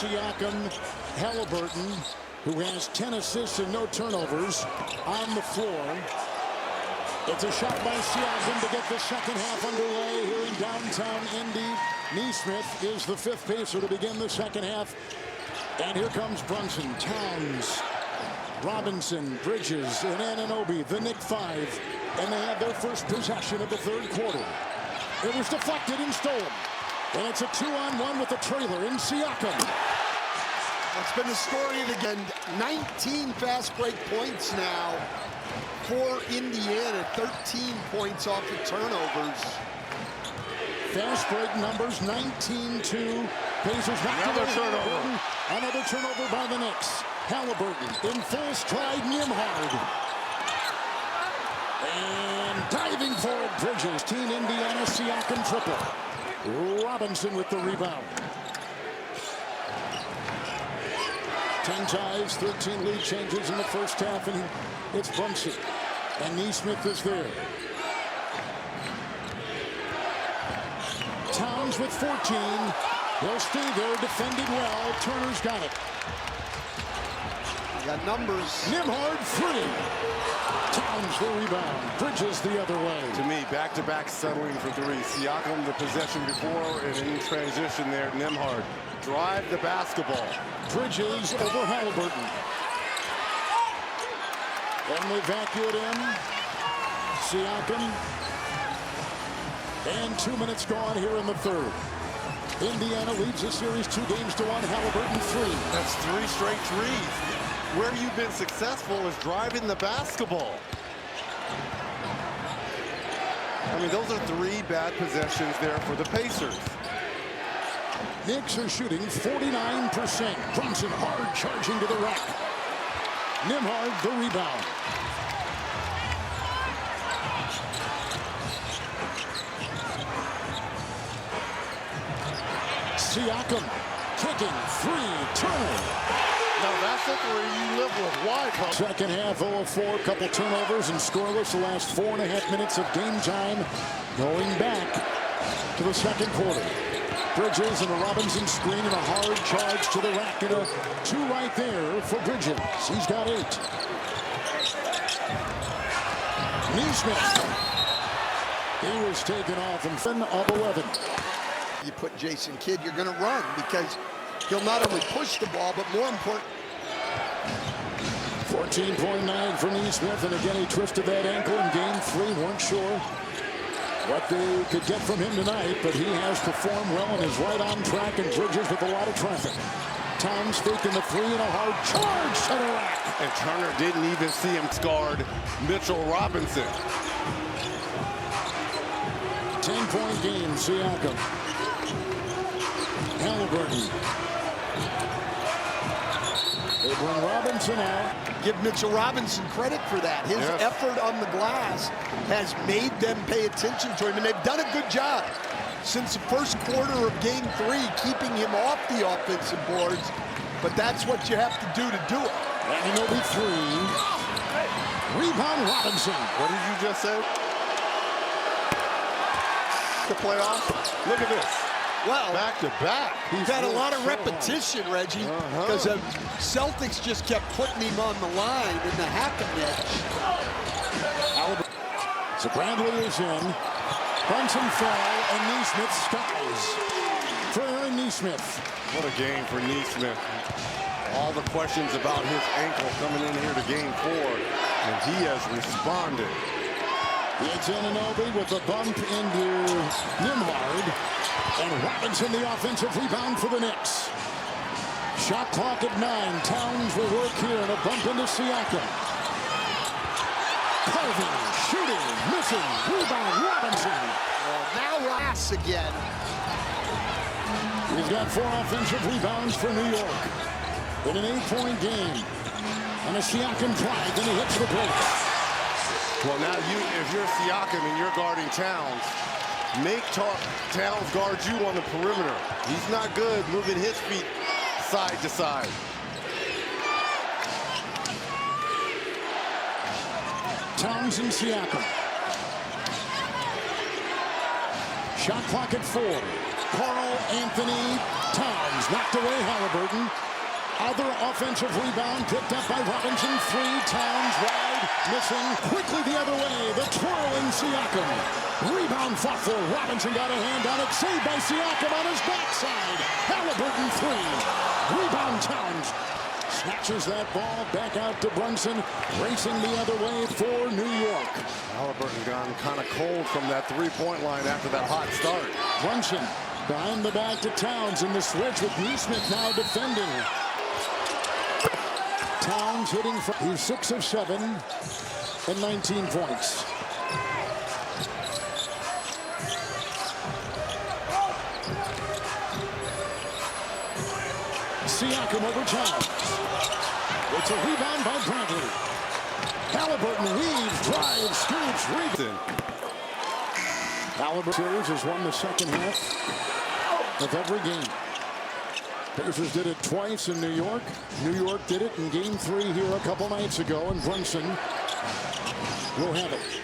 Siakam, Halliburton, who has 10 assists and no turnovers, on the floor. It's a shot by Siakam to get the second half underway here in downtown Indy. Nesmith is the fifth pacer to begin the second half. And here comes Brunson, Towns, Robinson, Bridges, and Anunoby, the Knicks five. And they have their first possession of the third quarter. It was deflected and stolen. And it's a 2-on-1 with the trailer in Siakam. That's been the story of the game. 19 fast break points now for Indiana. 13 points off the turnovers. Fast break numbers 19-2. Pacers knocked Another away. turnover. Another turnover by the Knicks. Halliburton in full stride. Nimhard. And diving for it, Bridges. Team Indiana, Siakam triple. Robinson with the rebound. 10 ties, 13 lead changes in the first half, and it's Brunson. And Nesmith is there. Towns with 14. He'll stay there, defended well. Turner's got it. You got numbers. Nimhard free. Towns the rebound. Bridges the other way. To me, back-to-back settling for three. Siakam the possession before, and in transition there, Nimhard. Drive the basketball. Bridges over Halliburton. And they vacuum it in. Siakam. And 2 minutes gone here in the third. Indiana leads the series 2-1. Halliburton three. That's three straight threes. Where you've been successful is driving the basketball. I mean, those are three bad possessions there for the Pacers. Knicks are shooting 49%. Brunson hard charging to the rack. Nimhard the rebound. Siakam kicking three. Turner. Now that's the three you live with. Why, Pump? Second half 0-4. Couple turnovers and scoreless the last 4.5 minutes of game time. Going back to the second quarter. Bridges and a Robinson screen and a hard charge to the rack, and a two right there for Bridges. He's got 8. Nesmith. He was taken off in 10 of 11. You put Jason Kidd, you're going to run because he'll not only push the ball, but more important. 14.9 for Nesmith, and again he twisted that ankle in game 3. Weren't sure what they could get from him tonight, but he has performed well and is right on track, and Bridges with a lot of traffic. Towns faking the three and a hard charge to the rack. And Turner didn't even see him scarred Mitchell Robinson. 10-point game, Siakam. Halliburton. They bring Robinson out. Give Mitchell Robinson credit for that. His effort on the glass has made them pay attention to him, and they've done a good job since the first quarter of game 3, keeping him off the offensive boards. But that's what you have to do it. Anunoby three. Rebound Robinson. What did you just say? The playoffs? Look at this. Well, back to back. He's had a lot of repetition, Reggie, because the Celtics just kept putting him on the line in the hacking edge. So Bradley is in. Brunson fell, and Nesmith skies for Aaron Nesmith. What a game for Nesmith. All the questions about his ankle coming in here to game 4, and he has responded. It's Anunoby with a bump into Nimhard. And Robinson the offensive rebound for the Knicks. Shot clock at 9. Towns will work here and a bump into Siakam. Carving, shooting, missing. Rebound Robinson. Well, now Ross again. He's got 4 offensive rebounds for New York in an 8-point game. And a Siakam try, then he hits the brakes. Well, now if you're Siakam and you're guarding Towns, make Towns guard you on the perimeter. He's not good moving his feet side to side. Towns and Siakam. Shot clock at 4. Karl Anthony Towns knocked away Halliburton. Other offensive rebound picked up by Robinson. 3, Towns wide, missing. Quickly the other way, the twirling Siakam. Rebound fought for. Robinson got a hand on it. Saved by Siakam on his backside. Halliburton 3. Rebound Towns. Snatches that ball back out to Brunson. Racing the other way for New York. Halliburton gone kind of cold from that three-point line after that hot start. Brunson behind the back to Towns in the switch with Neesmith now defending. Towns hitting from, he's 6 of 7 and 19 points. Siakam over Towns. It's a rebound by Bradley. Halliburton weaves, drives, scoops, rebound. Halliburton series has won the second half of every game. Pacers did it twice in New York. New York did it in Game 3 here a couple nights ago, and Brunson will have it.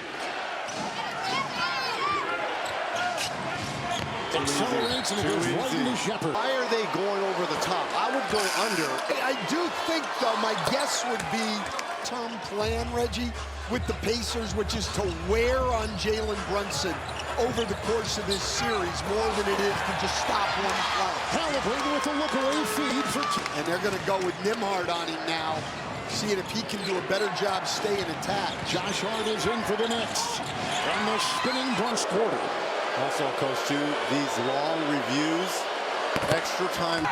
Accelerates and it goes right into Shepard. Why are they going over the top? I would go under. I do think, though, my guess would be term plan, Reggie, with the Pacers, which is to wear on Jalen Brunson over the course of this series more than it is to just stop one play. Halliburton with a look-away feed for And they're going to go with Nembhard on him now, seeing if he can do a better job staying attacked. Josh Hart is in for the Knicks. And the spinning Brunson quarter. Also, Coach, too, these long reviews, extra time.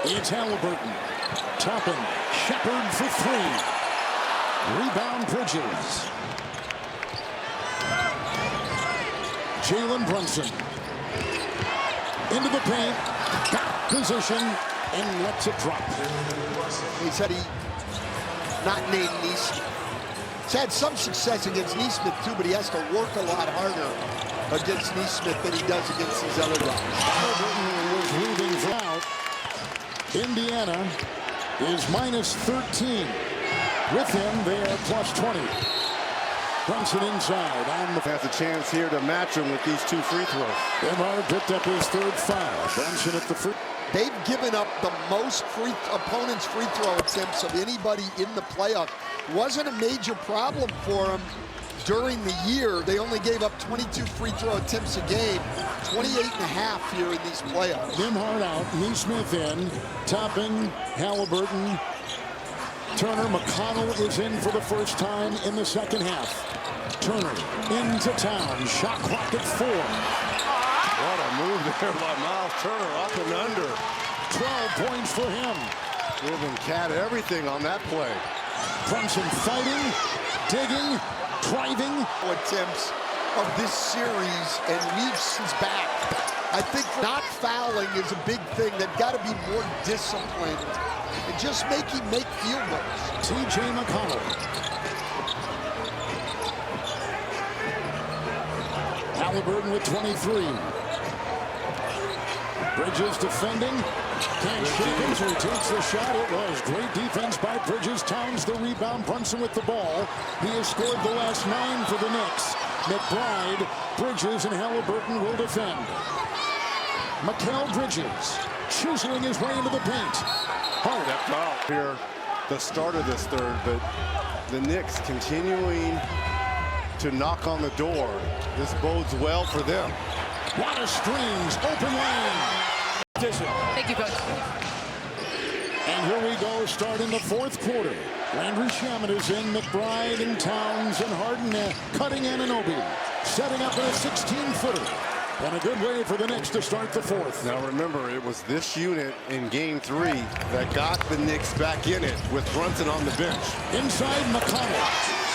It's Halliburton. Topping. Shepard for 3. Rebound Bridges. Jalen Brunson. Into the paint. Got position and lets it drop. He said he not named Neesmith. He's had some success against Neesmith, too, but he has to work a lot harder against Neesmith than he does against these other guys. Halliburton was moving out. Indiana is minus 13. With him, they are plus 20. Brunson inside. Has a chance here to match him with these 2 free throws. Nembhard picked up his 3rd foul. Brunson at the free. They've given up the most opponents' free throw attempts of anybody in the playoff. Wasn't a major problem for them during the year. They only gave up 22 free throw attempts a game, 28 and a half here in these playoffs. Nembhard out, Neesmith in, Topping, Halliburton, Turner. McConnell is in for the first time in the second half. Turner into Town, shot clock at 4. What a move there by Miles Turner, up and under. 12 points for him. Giving Cat everything on that play. Brunson fighting, digging, driving. Attempts of this series, and Leafs is back. I think not fouling is a big thing. They've got to be more disciplined and just make field goals. T.J. McConnell. Halliburton with 23. Bridges defending. Can't shake him, so he takes the shot. It was great defense by Bridges. Towns the rebound. Brunson with the ball. He has scored the last 9 for the Knicks. McBride, Bridges, and Halliburton will defend. Mikal Bridges chiseling his way into the paint. Hart Out here, the start of this third, but the Knicks continuing to knock on the door. This bodes well for them. Lot of screens, open lane. Thank you, Coach. And here we go, starting the 4th quarter. Landry Shamet is in, McBride and Towns and Harden cutting Anunoby. Setting up in a 16-footer. And a good way for the Knicks to start the 4th. Now remember, it was this unit in Game 3 that got the Knicks back in it with Brunson on the bench. Inside McConnell.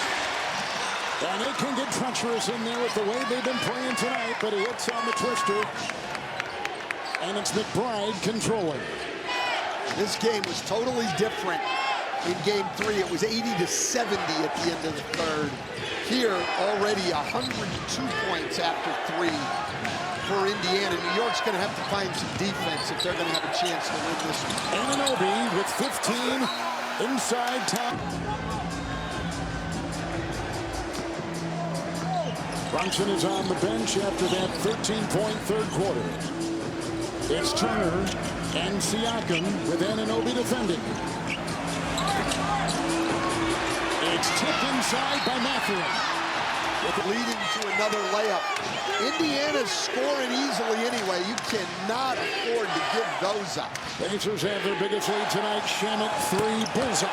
And it can get treacherous in there with the way they've been playing tonight, but he hits on the twister. And it's McBride controlling. This game was totally different in Game 3. It was 80-70 at the end of the third. Here, already 102 points after 3 for Indiana. New York's going to have to find some defense if they're going to have a chance to win this one. Anunoby with 15 inside Town. Brunson is on the bench after that 13-point third quarter. It's Turner and Siakam with Anunoby defending. It's tipped inside by Mathurin. Leading to another layup. Indiana's scoring easily anyway. You cannot afford to give those up. Pacers have their biggest lead tonight. Shamet, 3, bullseye.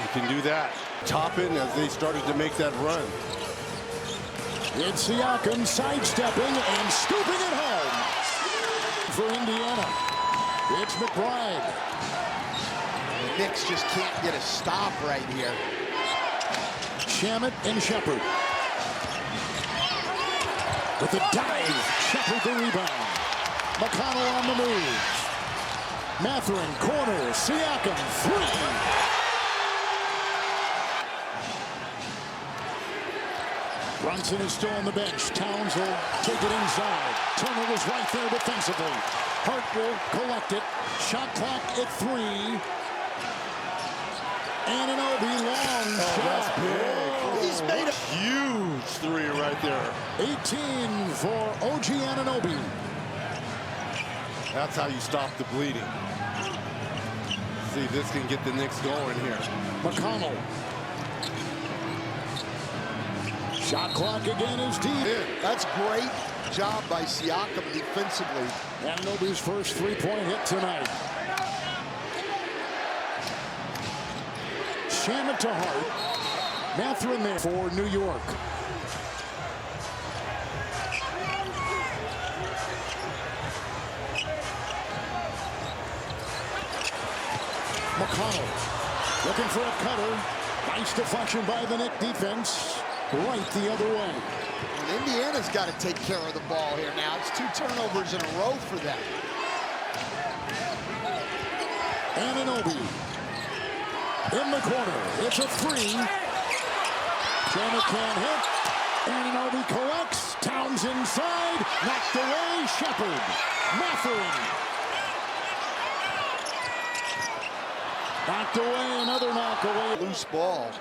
You can do that. Topping as they started to make that run. It's Siakam sidestepping and scooping it home for Indiana. It's McBride. The Knicks just can't get a stop right here. Shamet and Shepard. With a dive, Shepard the rebound. McConnell on the move. Mathurin, corner, Siakam, 3. Brunson is still on the bench. Towns will take it inside. Turner was right there defensively. Hart will collect it. Shot clock at 3. Anunoby, long shot. Big. He's made a Huge 3 right there. 18 for OG Anunoby. That's how you stop the bleeding. See, this can get the Knicks going here. McConnell. Shot clock again is deep. That's great job by Siakam defensively. Anunoby's first 3-point hit tonight. Shamet to Hart. Mathurin there for New York. McConnell looking for a cutter. Nice deflection by the Knicks defense. Right the other way. And Indiana's got to take care of the ball here now. It's 2 turnovers in a row for them. Anunoby in the corner. It's a 3. Shamet can't hit. Anunoby collects. Towns inside. Knocked away. Shepard. Mathurin. Knocked away. Another knock away. Loose ball.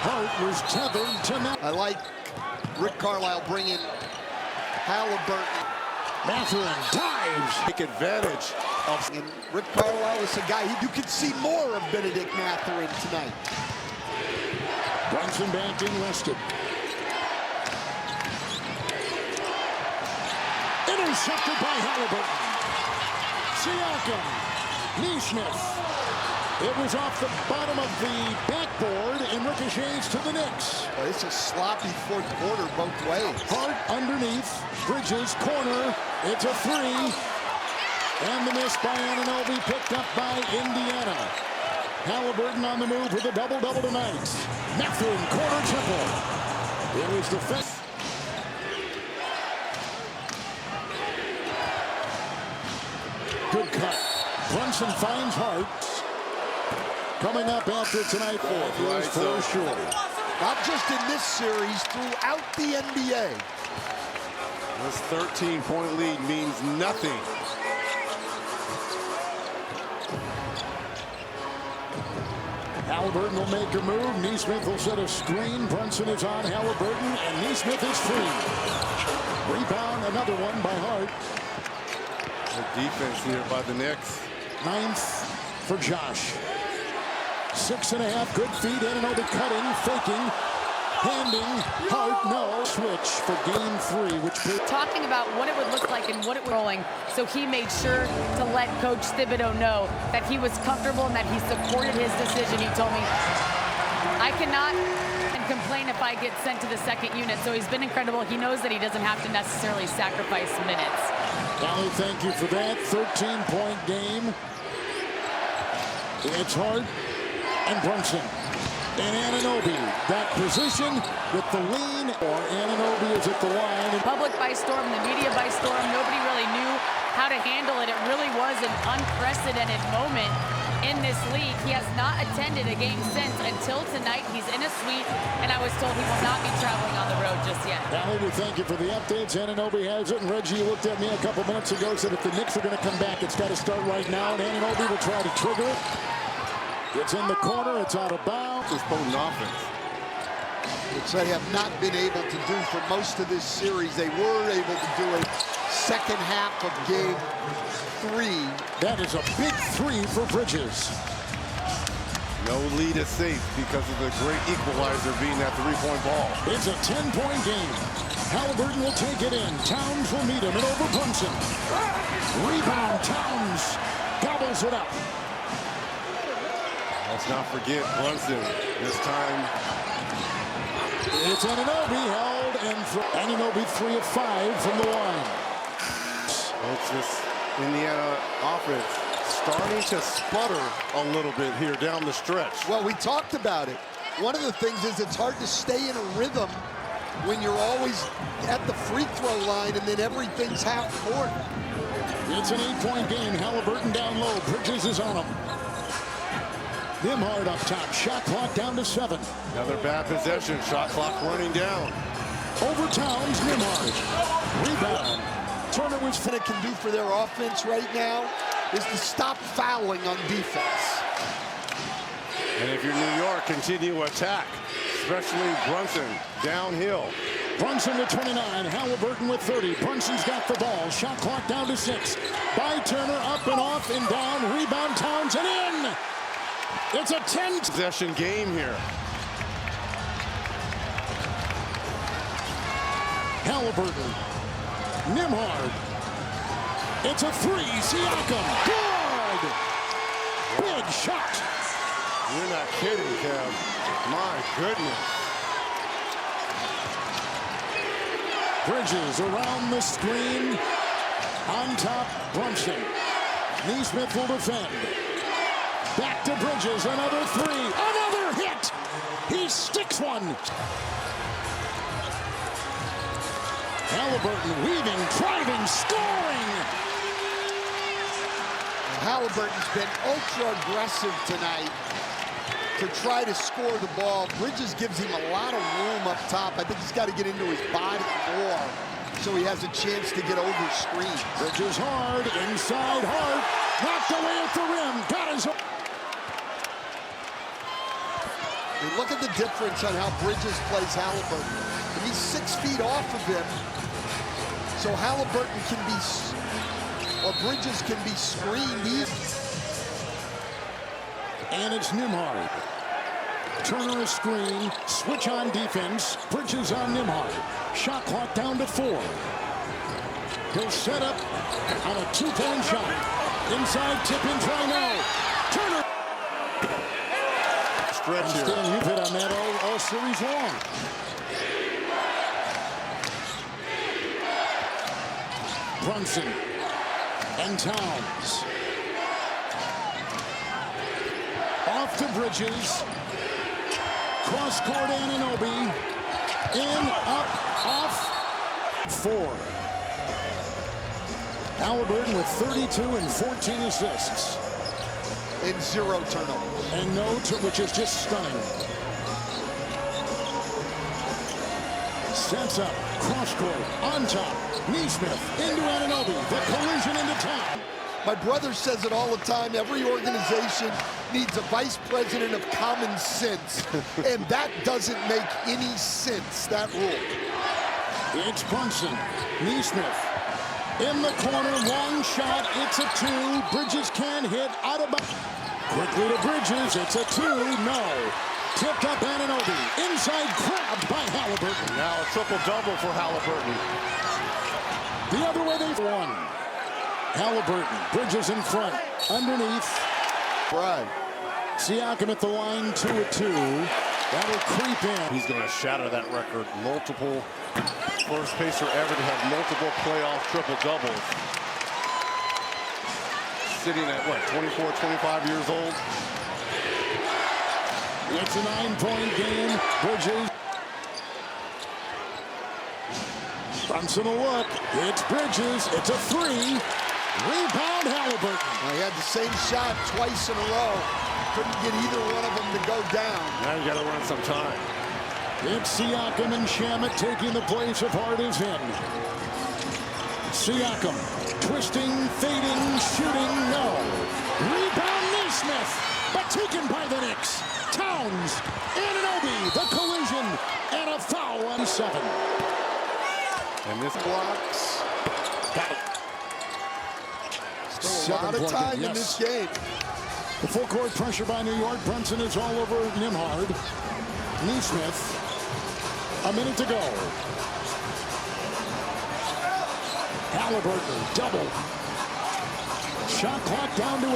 Hart was tethered to net. I like Rick Carlisle bringing Halliburton. Mathurin dives. Take advantage of. And Rick Carlisle is a guy you could see more of Benedict Mathurin tonight. Brunson back in rested. Intercepted by Halliburton. Siakam. Neesmith. It was off the bottom of the backboard and ricochets to the Knicks. Well, it's a sloppy fourth quarter both ways. Hart underneath. Bridges, corner. It's a 3. And the miss by Anunoby picked up by Indiana. Halliburton on the move with a double-double tonight. Mathurin, corner triple. It was defense. Good cut. Brunson finds Hart. Coming up after tonight, for sure. Not just in this series, throughout the NBA. This 13-point lead means nothing. Halliburton will make a move. Neesmith will set a screen. Brunson is on Halliburton, and Neesmith is free. Rebound, another one by Hart. The defense here by the Knicks. 9th for Josh. 6.5, good feet. Anunoby cutting, faking, handing. Hart, no. Switch for game 3, which talking about what it would look like and what it was rolling. So he made sure to let Coach Thibodeau know that he was comfortable and that he supported his decision. He told me, I cannot complain if I get sent to the second unit. So he's been incredible. He knows that he doesn't have to necessarily sacrifice minutes. Allie, thank you for that. 13-point game. It's Hart and Brunson. And Anunoby, that position with the lean, or Anunoby is at the line. Public by storm, the media by storm. Nobody really knew how to handle it. It really was an unprecedented moment in this league. He has not attended a game since until tonight. He's in a suite, and I was told he will not be traveling on the road just yet. Allie, we thank you for the updates. Anunoby has it, and Reggie looked at me a couple minutes ago, said if the Knicks are going to come back, it's got to start right now, and Anunoby will try to trigger it. It's in the corner. It's out of bounds. This potent offense. which they have not been able to do for most of this series. They were able to do it second half of game 3. That is a big 3 for Bridges. No lead is safe because of the great equalizer being that three-point ball. It's a 10-point game. Halliburton will take it in. Towns will meet him and over Brunson. Rebound, Towns gobbles it up. Let's not forget Brunson this time. It's Anunoby held and Anunoby 3 of 5 from the line. It's this Indiana offense starting to sputter a little bit here down the stretch. Well, we talked about it. One of the things is it's hard to stay in a rhythm when you're always at the free throw line and then everything's half court. It's an 8-point game. Halliburton down low. Bridges is on him. Nembhard up top. Shot clock down to 7. Another bad possession. Shot clock running down. Over Towns, Nembhard. Rebound. Turner was What it can do for their offense right now is to stop fouling on defense. And if you're New York, continue to attack, especially Brunson downhill. Brunson with 29. Halliburton with 30. Brunson's got the ball. Shot clock down to 6. By Turner, up and off and down. Rebound, Towns, and in. It's a 10 possession game here. Halliburton. Nembhard. It's a 3. Siakam. Good. Big shot. You're not kidding, Kev. My goodness. Bridges around the screen. On top, Brunson. Neesmith will defend. Back to Bridges. Another 3. Another hit. He sticks one. Halliburton weaving, driving, scoring. Halliburton's been ultra aggressive tonight to try to score the ball. Bridges gives him a lot of room up top. I think he's got to get into his body more so he has a chance to get over screens. Bridges hard, inside Hart, knocked away at the rim, got his... And look at the difference on how Bridges plays Halliburton. And he's 6 feet off of him, so Halliburton can be, or Bridges can be screened. And it's Nembhard. Turner a screen, switch on defense, Bridges on Nembhard. Shot clock down to 4. He'll set up on a 2-point shot. Inside tip in, try now. Turner. Stretch here. Stan, you've hit on that all series long. Brunson and Towns. Off to Bridges. Cross court Anunoby. In, up, off. 4. Halliburton with 32 and 14 assists. And 0 turnovers. And no, which is just stunning. Sets up, cross court, on top. Neesmith into Anunoby. The collision into town. My brother says it all the time. Every organization needs a vice president of common sense. And that doesn't make any sense, that rule. It's Brunson. Neesmith in the corner. Long shot. It's a 2. Bridges can hit out of bounds. Quickly to Bridges. It's a 2. No. Tipped up Anunoby. Inside grabbed by Halliburton. Now a triple-double for Halliburton. The other way they've won. Halliburton. Bridges in front. Underneath. Right. Siakam at the line. 2 of 2. That'll creep in. He's going to shatter that record. Multiple. First pacer ever to have multiple playoff triple-doubles. Sitting at, what, 24, 25 years old? It's a 9-point game. Bridges. Brunson will look. It's Bridges. It's a 3. Rebound Halliburton. Now, he had the same shot twice in a row. Couldn't get either one of them to go down. Now you got to run some time. It's Siakam and Shamet taking the place of Hart is in. Siakam twisting, fading, shooting, no. Rebound Neesmith, but taken by the Knicks. Towns, Anunoby, the collision, and a foul on 7. And this blocks. Got it. Still a lot of time in this game. The full court pressure by New York. Brunson is all over Nimhard. Neesmith. A minute to go. Halliburton, double. Shot clock down to 8.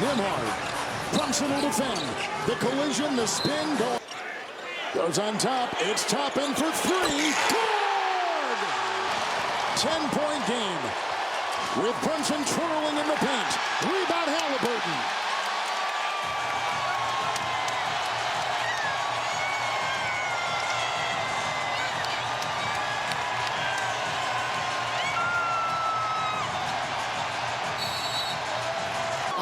Nimhard. Brunson will defend. The collision, the spin, goes on top. It's Toppin for 3. Good! 10-point game. With Brunson twirling in the paint. Rebound Halliburton.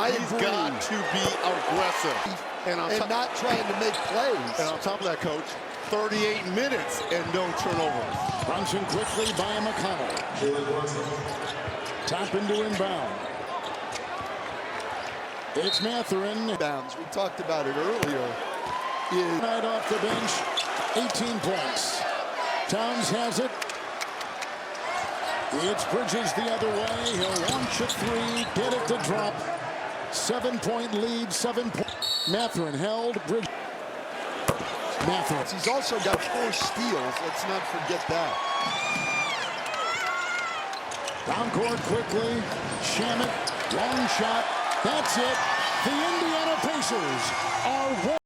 He's got to be aggressive. And not trying to make plays. And on top of that, Coach, 38 minutes and no turnovers. Brunson quickly by McConnell. Toppin to inbound. It's Mathurin. We talked about it earlier. Right off the bench, 18 points. Towns has it. It's Bridges the other way. He'll launch a 3, get it to drop. 7-point lead, 7 points. Mathurin held. Bridges. Mathurin. He's also got 4 steals. Let's not forget that. Down court quickly. Shamet, long shot. That's it. The Indiana Pacers are